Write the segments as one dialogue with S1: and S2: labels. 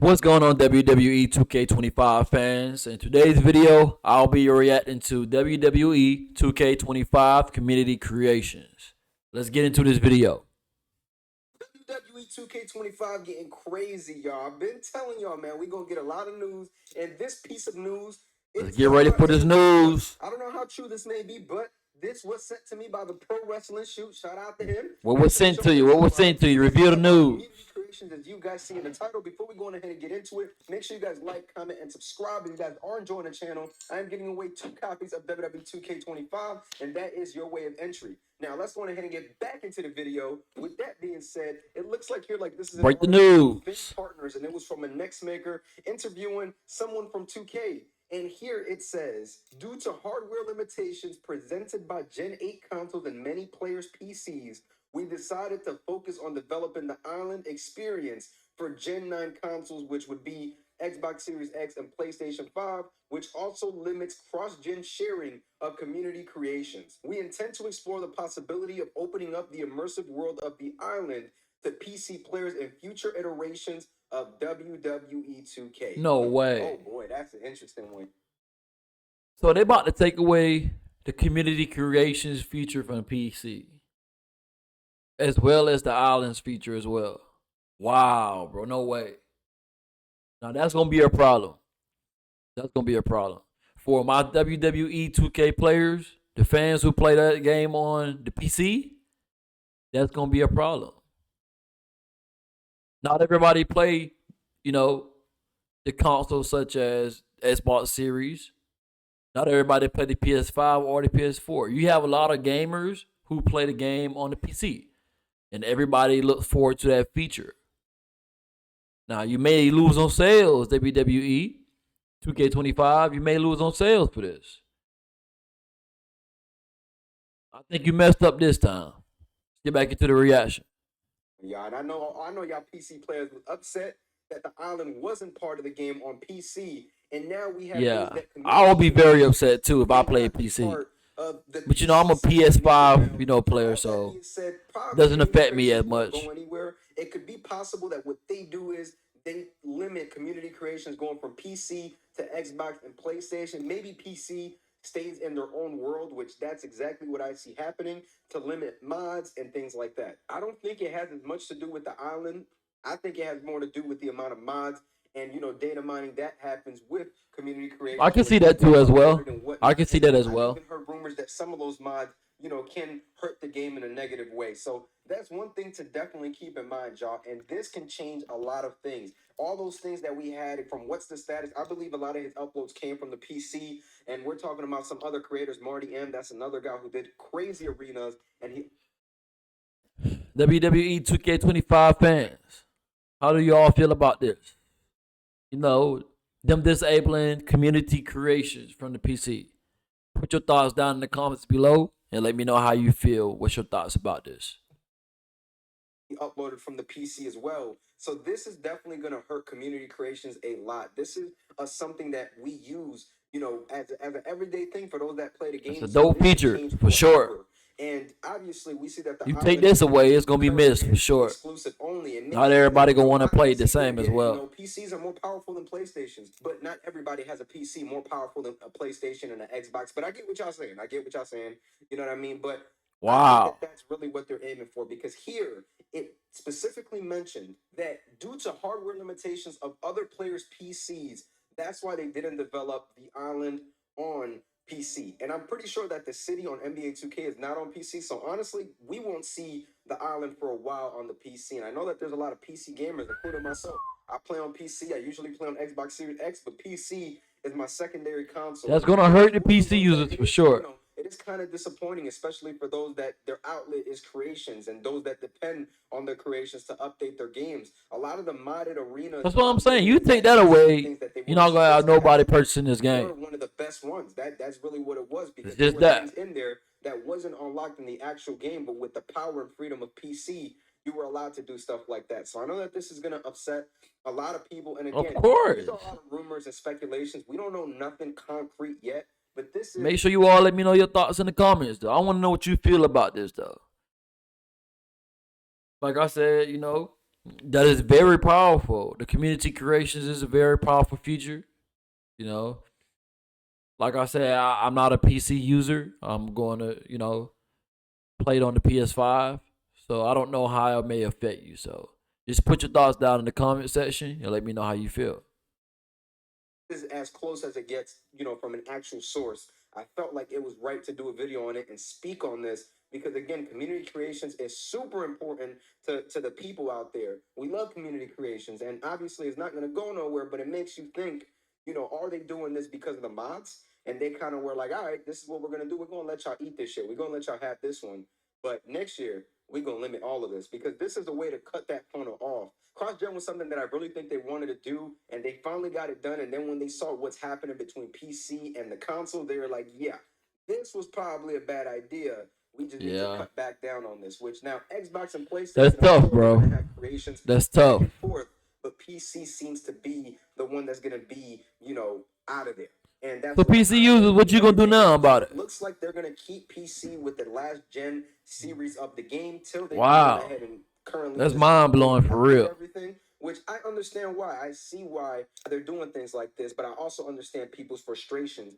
S1: What's going on, WWE 2K25 fans? In today's video, I'll be reacting to WWE 2K25 community creations. Let's get into this video.
S2: WWE 2K25 getting crazy, y'all. I've been telling y'all, man, we gonna get a lot of news, and this piece of news,
S1: Let's get ready for this news.
S2: I don't know how true this may be, but this was sent to me by the Pro Wrestling Shoot. Shout out to him.
S1: What was sent to you? What was sent to you? Reveal the news.
S2: Creations, as you guys see in the title. Before we go ahead and get into it, make sure you guys like, comment, and subscribe. If you guys are enjoying the channel, I am giving away 2 copies of WWE 2K25, and that is your way of entry. Now let's go ahead and get back into the video. With that being said, it looks like here, like this is
S1: break the news.
S2: Partners, and it was from a next maker interviewing someone from 2K. And here it says, due to hardware limitations presented by Gen 8 consoles and many players' PCs, we decided to focus on developing the island experience for Gen 9 consoles, which would be Xbox Series X and PlayStation 5, which also limits cross-gen sharing of community creations. We intend to explore the possibility of opening up the immersive world of the island to PC players in future iterations of WWE 2K.
S1: No way.
S2: Oh boy, that's an interesting one.
S1: So they about to take away the community creations feature from PC, as well as the islands feature as well. Wow, bro, no way. Now that's gonna be a problem. That's gonna be a problem for my WWE 2K players, the fans who play that game on the PC. That's gonna be a problem. Not everybody play, the consoles such as Xbox Series. Not everybody play the PS5 or the PS4. You have a lot of gamers who play the game on the PC, and everybody looks forward to that feature. Now, you may lose on sales, WWE 2K25. You may lose on sales for this. I think you messed up this time. Let's get back into the reaction.
S2: Yeah, and I know y'all PC players was upset that the island wasn't part of the game on PC, and now we have.
S1: Yeah, I will be very upset too if I play PC. But I'm a PS5 player, so it doesn't affect me as much.
S2: Go anywhere. It could be possible that what they do is they limit community creations going from PC to Xbox and PlayStation. Maybe PC stays in their own world, which that's exactly what I see happening, to limit mods and things like that. I don't think it has as much to do with the island. I think it has more to do with the amount of mods and data mining that happens with community creation.
S1: I can see that too as well. I can see that as well.
S2: I've even heard rumors that some of those mods, can hurt the game in a negative way. So that's one thing to definitely keep in mind, y'all. And this can change a lot of things. All those things that we had from What's the Status, I believe a lot of his uploads came from the PC. And we're talking about some other creators, Marty M. That's another guy who did crazy arenas. And he
S1: WWE 2K25 fans, how do y'all feel about this? Them disabling community creations from the PC. Put your thoughts down in the comments below and let me know how you feel. What's your thoughts about this?
S2: He uploaded from the PC as well. So this is definitely going to hurt community creations a lot. This is something that we use, as an everyday thing for those that play the game.
S1: It's a dope feature for sure.
S2: And obviously, we see that
S1: you take this away, it's gonna be missed for sure.
S2: Exclusive only, and
S1: not everybody gonna want to play the same as well.
S2: PCs are more powerful than PlayStations, but not everybody has a PC more powerful than a PlayStation and an Xbox. But I get what y'all saying. You know what I mean? But
S1: wow,
S2: that's really what they're aiming for, because here it specifically mentioned that due to hardware limitations of other players' PCs, that's why they didn't develop the island on PC. And I'm pretty sure that the city on NBA 2K is not on PC. So honestly, we won't see the island for a while on the PC. And I know that there's a lot of PC gamers, including myself. I play on PC. I usually play on Xbox Series X, but PC is my secondary console.
S1: That's going to hurt the PC users for sure.
S2: It is kind of disappointing, especially for those that their outlet is creations and those that depend on their creations to update their games. A lot of the modded arenas.
S1: That's what I'm saying. You take that away, you're not gonna have nobody purchasing this game.
S2: One of the best ones. That's really what it was, because
S1: it's just that
S2: in there that wasn't unlocked in the actual game, but with the power and freedom of PC, you were allowed to do stuff like that. So I know that this is gonna upset a lot of people. And again,
S1: of course,
S2: there's a lot of rumors and speculations. We don't know nothing concrete yet. But this is...
S1: Make sure you all let me know your thoughts in the comments, though. I want to know what you feel about this, though. Like I said, That is very powerful. The community creations is a very powerful feature. You know, like I said, I'm not a PC user. I'm going to, play it on the PS5. So I don't know how it may affect you. So just put your thoughts down in the comment section and let me know how you feel.
S2: Is as close as it gets, from an actual source. I felt like it was right to do a video on it and speak on this because again, community creations is super important to the people out there. We love community creations, and obviously it's not going to go nowhere, but it makes you think, are they doing this because of the mods? And they kind of were like, all right, this is what we're going to do. We're going to let y'all eat this shit. We're going to let y'all have this one. But next year, we're going to limit all of this because this is a way to cut that funnel off. Cross-gen was something that I really think they wanted to do, and they finally got it done. And then when they saw what's happening between PC and the console, they were like, yeah, this was probably a bad idea. We just need to
S1: Yeah.
S2: cut back down on this, which now Xbox and
S1: That's
S2: PlayStation, I'm
S1: tough,
S2: sure they're going
S1: bro.
S2: to have creations
S1: That's
S2: back
S1: tough.
S2: and forth, but PC seems to be the one that's going to be, out of there. And
S1: So
S2: that's why
S1: PC
S2: I
S1: users,
S2: won't
S1: what
S2: be
S1: you gonna do
S2: everything
S1: now
S2: else.
S1: about
S2: It
S1: it?
S2: looks like they're going to keep PC with the last gen series of the game till they go
S1: Wow.
S2: ahead and currently
S1: That's
S2: just
S1: mind blowing
S2: fully
S1: for
S2: update
S1: real.
S2: everything, which I understand why. I see why they're doing things like this, but I also understand people's frustrations,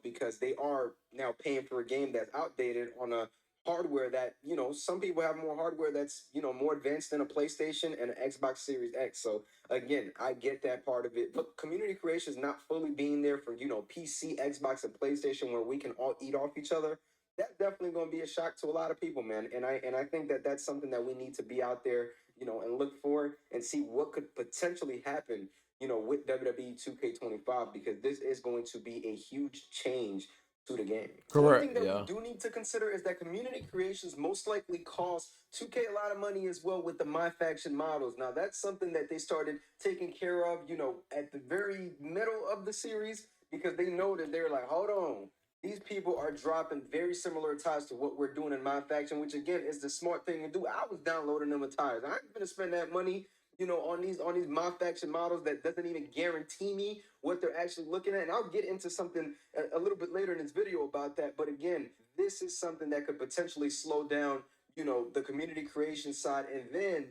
S2: because they are now paying for a game that's outdated on a hardware that, some people have more hardware that's, more advanced than a PlayStation and an Xbox Series X. So again, I get that part of it. But community creation is not fully being there for, PC, Xbox, and PlayStation where we can all eat off each other. That's definitely going to be a shock to a lot of people, man. And I think that that's something that we need to be out there, and look for and see what could potentially happen, with WWE 2K25 because this is going to be a huge change to the game. One thing
S1: Correct.
S2: that we
S1: Yeah.
S2: do need to consider is that community creations most likely cost 2K a lot of money as well with the MyFaction models. Now that's something that they started taking care of, at the very middle of the series because they know that they're like, hold on, these people are dropping very similar attires to what we're doing in my faction, which again is the smart thing to do. I was downloading them attires. I ain't gonna spend that money, on these my faction models that doesn't even guarantee me what they're actually looking at. And I'll get into something a little bit later in this video about that. But again, this is something that could potentially slow down, the community creation side, and then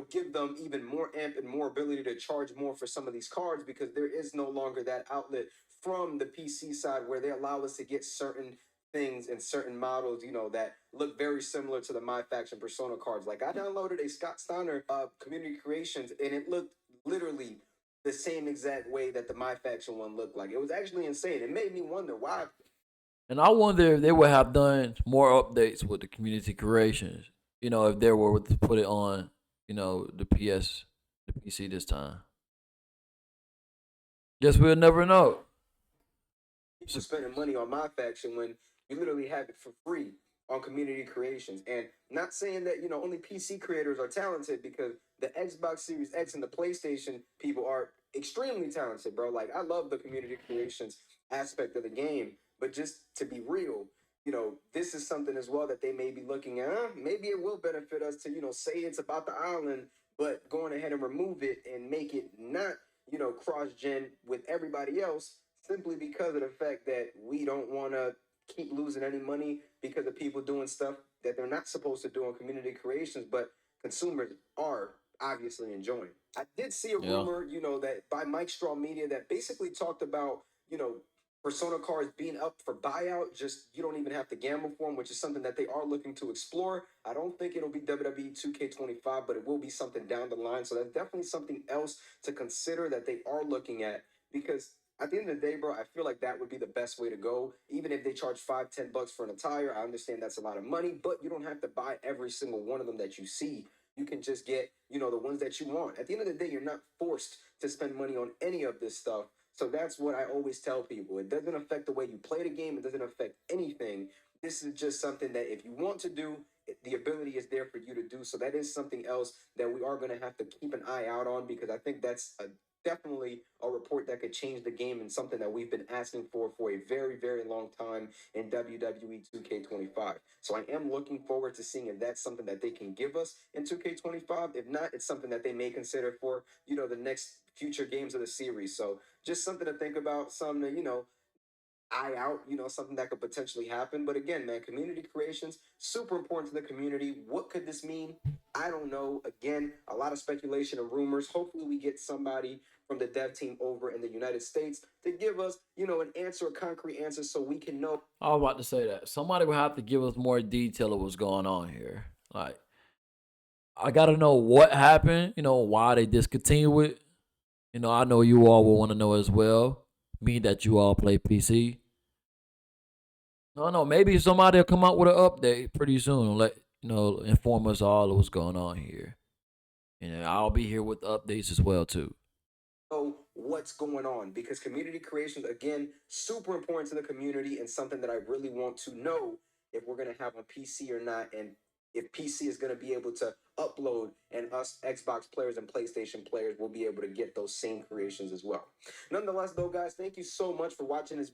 S2: give them even more amp and more ability to charge more for some of these cards because there is no longer that outlet from the PC side where they allow us to get certain things and certain models, that look very similar to the My Faction Persona cards. Like I downloaded a Scott Steiner community creations and it looked literally the same exact way that the My Faction one looked like. It was actually insane. It made me wonder why.
S1: And I wonder if they would have done more updates with the community creations. If they were to put it on, the PC this time. Guess we'll never know.
S2: People spending money on My Faction when you literally have it for free on community creations. And not saying that, only PC creators are talented because the Xbox Series X and the PlayStation people are extremely talented, bro. Like I love the community creations aspect of the game, but just to be real, this is something as well that they may be looking at. Maybe it will benefit us to, say it's about the island, but going ahead and remove it and make it not, cross gen with everybody else simply because of the fact that we don't want to keep losing any money because of people doing stuff that they're not supposed to do on community creations, but consumers are obviously enjoying. I did see a
S1: Yeah.
S2: rumor, that by Mike Straw Media that basically talked about, Persona cards being up for buyout, just you don't even have to gamble for them, which is something that they are looking to explore. I don't think it'll be WWE 2K25, but it will be something down the line. So that's definitely something else to consider that they are looking at because at the end of the day, bro, I feel like that would be the best way to go. Even if they charge $5, $10 for an attire, I understand that's a lot of money, but you don't have to buy every single one of them that you see. You can just get, the ones that you want. At the end of the day, you're not forced to spend money on any of this stuff. So that's what I always tell people. It doesn't affect the way you play the game. It doesn't affect anything. This is just something that if you want to do, the ability is there for you to do. So that is something else that we are going to have to keep an eye out on because I think that's definitely a report that could change the game and something that we've been asking for a very, very long time in WWE 2K25. So I am looking forward to seeing if that's something that they can give us in 2K25. If not, it's something that they may consider for, the next future games of the series. So just something to think about, something to, eye out, something that could potentially happen. But again, man, community creations, super important to the community. What could this mean? I don't know. Again, a lot of speculation and rumors. Hopefully we get somebody from the dev team over in the United States to give us, an answer, a concrete answer, so we can know.
S1: I was about to say that somebody would have to give us more detail of what's going on here. Like, I gotta know what happened. Why they discontinue it. I know you all will want to know as well. Me that you all play PC. No, maybe somebody will come out with an update pretty soon and let inform us all of what's going on here. And I'll be here with updates as well too.
S2: What's going on, because community creations, again, super important to the community and something that I really want to know if we're going to have on PC or not, and if PC is going to be able to upload, and us Xbox players and PlayStation players will be able to get those same creations as well. Nonetheless, though, guys, thank you so much for watching this